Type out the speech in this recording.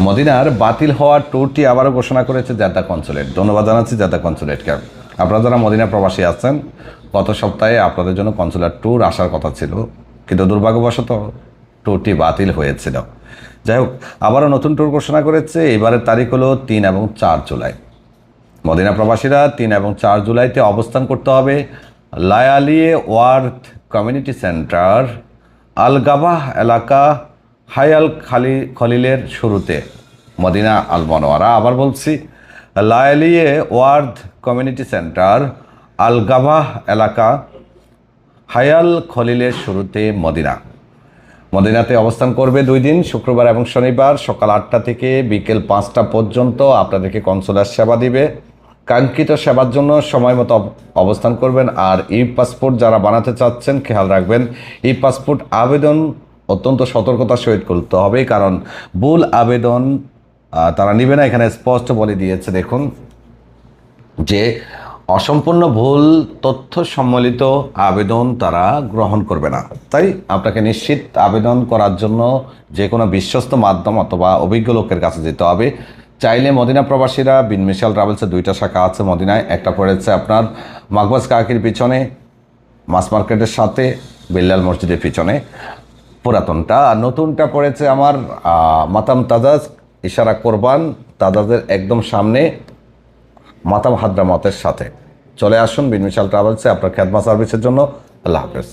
মদিনার বাতিল হওয়ার ট্যুরটি আবারও ঘোষণা করেছে জেদ্দা কনসুলেট। ধন্যবাদ জানাচ্ছি জেদ্দা কনসুলেটকে। আপনারা যারা মদিনা প্রবাসী আছেন, গত সপ্তাহে আপনাদের জন্য কনসুলার ট্যুর আসার কথা ছিল, কিন্তু দুর্ভাগ্যবশত ট্যুরটি বাতিল হয়েছিল। যাই হোক, আবারও নতুন ট্যুর ঘোষণা করেছে। এবারের তারিখ হলো 3 এবং 4 জুলাই। মদিনা প্রবাসীরা 3 এবং 4 জুলাইতে অবস্থান করতে হবে লায়ালিয়ে ওয়ার্থ কমিউনিটি সেন্টার, আলগাবাহ এলাকা, হায়াল খলিলের শুরুতে, মদিনা আল মনোয়ারা। আবার বলছি, লায়ালিয়ে ওয়ার্থ কমিউনিটি সেন্টার, আলগাবাহ এলাকা, হায়াল খলিলের শুরুতে, মদিনাতে অবস্থান করবে 2 দিন, শুক্রবার এবং শনিবার, সকাল 8টা থেকে বিকেল 5টা পর্যন্ত আপনাদেরকে কনসুলার সেবা দিবে। কাঙ্ক্ষিত সেবার জন্য সময় মতো অবস্থান করবেন। আর ই পাসপোর্ট যারা বানাতে চাচ্ছেন, খেয়াল রাখবেন ই পাসপোর্ট আবেদন অত্যন্ত সতর্কতার সহিত করতে হবে, কারণ ভুল আবেদন তারা নিবে না। এখানে স্পষ্ট বলে দিয়েছে, দেখুন, যে অসম্পূর্ণ ভুল তথ্য সম্বলিত আবেদন তারা গ্রহণ করবে না। তাই আপনাকে নিশ্চিত আবেদন করার জন্য যে কোনো বিশ্বস্ত মাধ্যম অথবা অভিজ্ঞ লোকের কাছে যেতে হবে। চাইলে মদিনা প্রবাসীরা বিন মিশাল ট্রাভেলসের 2টা শাখা আছে মদিনায়। একটা পড়েছে আপনার মাকবাজ কাকির পিছনে, মাস মার্কেটের সাথে, বিল্লাল মসজিদের পিছনে পুরাতনটা, আর নতুনটা পড়েছে আমার মাতাম তাজাজ ইশারা কোরবান তাজাজের একদম সামনে, মাতাম হাদ্রামতের সাথে। চলে আসুন বিন মিশাল ট্রাভেলসে আপনার খেদমত সার্ভিসের জন্য। আল্লাহ হাফেজ।